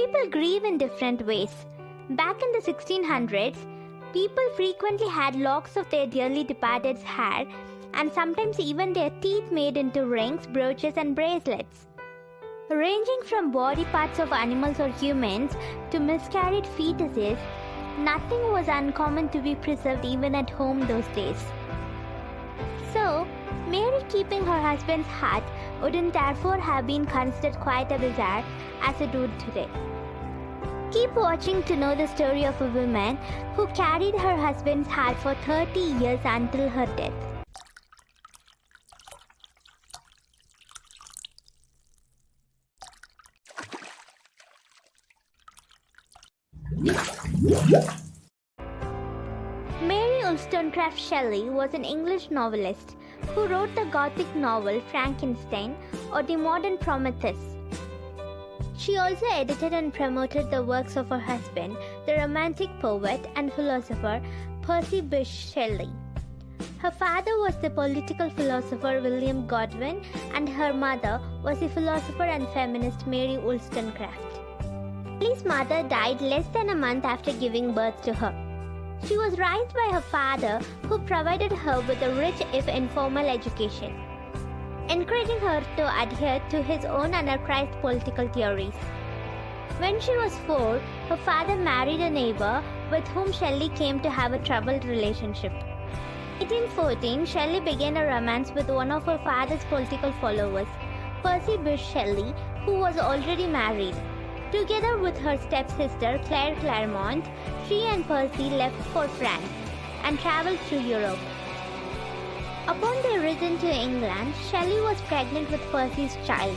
People grieve in different ways. Back in the 1600s, people frequently had locks of their dearly departed's hair and sometimes even their teeth made into rings, brooches, and bracelets. Ranging from body parts of animals or humans to miscarried fetuses, nothing was uncommon to be preserved even at home those days. So, Mary keeping her husband's heart wouldn't therefore have been considered quite as bizarre as it would today. Keep watching to know the story of a woman who carried her husband's heart for 30 years until her death. Mary Wollstonecraft Shelley was an English novelist who wrote the Gothic novel Frankenstein or the modern Prometheus. She also edited and promoted the works of her husband, the romantic poet and philosopher Percy Bysshe Shelley. Her father was the political philosopher William Godwin, and her mother was the philosopher and feminist Mary Wollstonecraft. Shelley's mother died less than a month after giving birth to her. She was raised by her father, who provided her with a rich if informal education, encouraging her to adhere to his own anarchist political theories. When she was 4, her father married a neighbor with whom Shelley came to have a troubled relationship. In 1814, Shelley began a romance with one of her father's political followers, Percy Bysshe Shelley, who was already married. Together with her stepsister Claire Claremont, she and Percy left for France and traveled through Europe. Upon their return to England, Shelley was pregnant with Percy's child.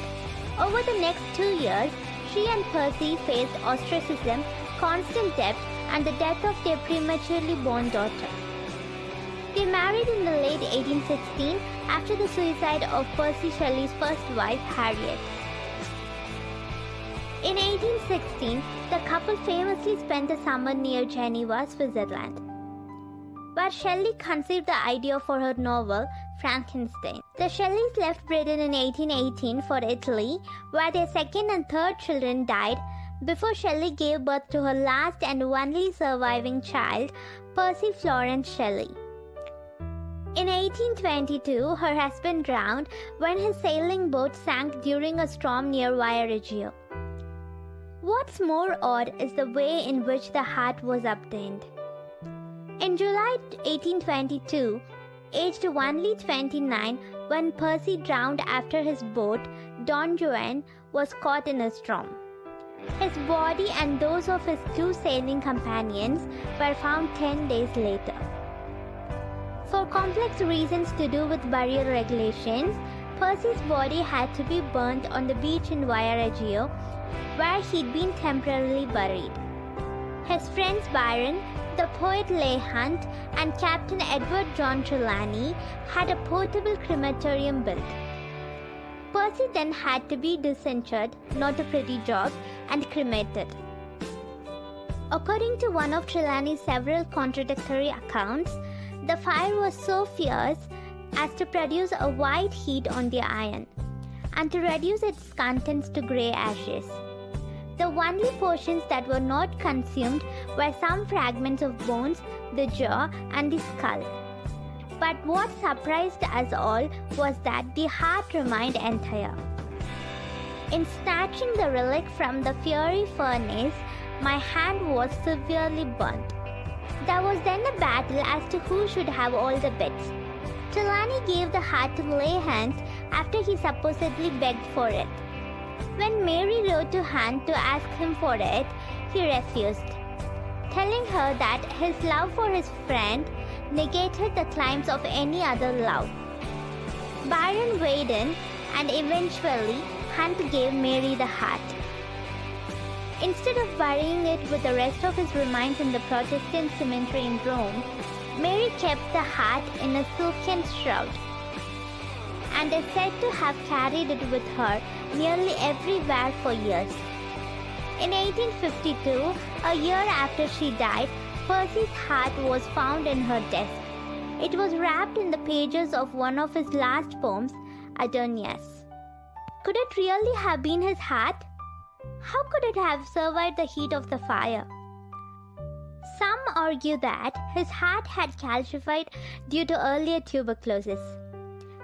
Over the next 2 years, she and Percy faced ostracism, constant debt, and the death of their prematurely born daughter. They married in the late 1816 after the suicide of Percy Shelley's first wife, Harriet. In 1816, the couple famously spent the summer near Geneva, Switzerland, where Shelley conceived the idea for her novel, Frankenstein. The Shelleys left Britain in 1818 for Italy, where their second and third children died before Shelley gave birth to her last and only surviving child, Percy Florence Shelley. In 1822, her husband drowned when his sailing boat sank during a storm near Viareggio. What's more odd is the way in which the heart was obtained. In July 1822, aged only 29, when Percy drowned after his boat, Don Juan, was caught in a storm. His body and those of his 2 sailing companions were found 10 days later. For complex reasons to do with burial regulations, Percy's body had to be burnt on the beach in Viareggio, where he'd been temporarily buried. His friends Byron, the poet Leigh Hunt, and Captain Edward John Trelawney had a portable crematorium built. Percy then had to be disinterred, not a pretty job, and cremated. According to one of Trelawney's several contradictory accounts, the fire was so fierce as to produce a white heat on the iron, and to reduce its contents to grey ashes. The only portions that were not consumed were some fragments of bones, the jaw, and the skull. But what surprised us all was that the heart remained entire. In snatching the relic from the fiery furnace, my hand was severely burnt. There was then a battle as to who should have all the bits. Trelawney gave the heart to Leigh Hunt after he supposedly begged for it. When Mary wrote to Hunt to ask him for it, he refused, telling her that his love for his friend negated the claims of any other love. Byron weighed in, and eventually Hunt gave Mary the heart. Instead of burying it with the rest of his remains in the Protestant cemetery in Rome, Mary kept the heart in a silken shroud, and is said to have carried it with her nearly everywhere for years. In 1852, a year after she died, Percy's heart was found in her desk. It was wrapped in the pages of one of his last poems, Adonais. Could it really have been his heart? How could it have survived the heat of the fire? Some argue that his heart had calcified due to earlier tuberculosis.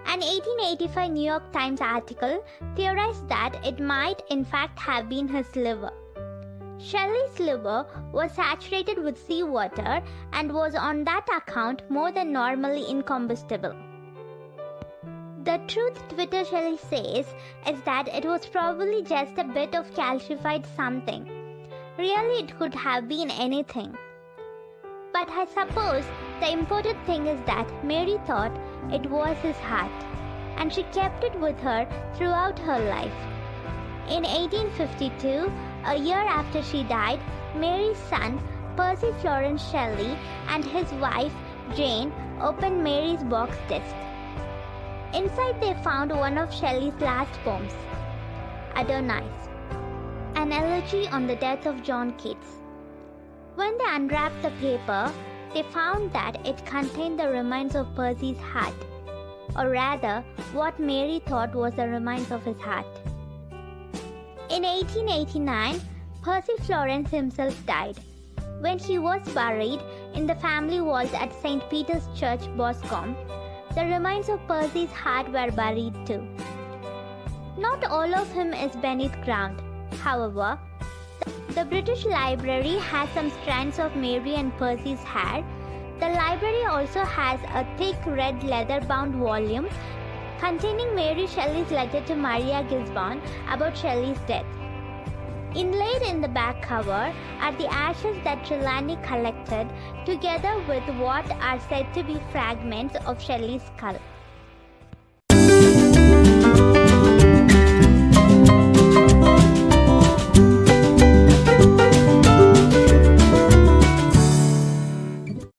An 1885 New York Times article theorized that it might in fact have been his liver. Shelley's liver was saturated with seawater and was on that account more than normally incombustible. The truth, Twitter Shelley says, is that it was probably just a bit of calcified something. Really, it could have been anything. But I suppose the important thing is that Mary thought it was his heart, and she kept it with her throughout her life. In 1852, a year after she died, Mary's son, Percy Florence Shelley, and his wife, Jane, opened Mary's box desk. Inside they found one of Shelley's last poems, Adonais, an elegy on the death of John Keats. When they unwrapped the paper, they found that it contained the remains of Percy's heart, or rather, what Mary thought was the remains of his heart. In 1889, Percy Florence himself died. When he was buried in the family vault at St. Peter's Church, Boscombe, the remains of Percy's heart were buried too. Not all of him is beneath ground, however. The British Library has some strands of Mary and Percy's hair. The library also has a thick red leather-bound volume containing Mary Shelley's letter to Maria Gisborne about Shelley's death. Inlaid in the back cover are the ashes that Trelawney collected, together with what are said to be fragments of Shelley's skull.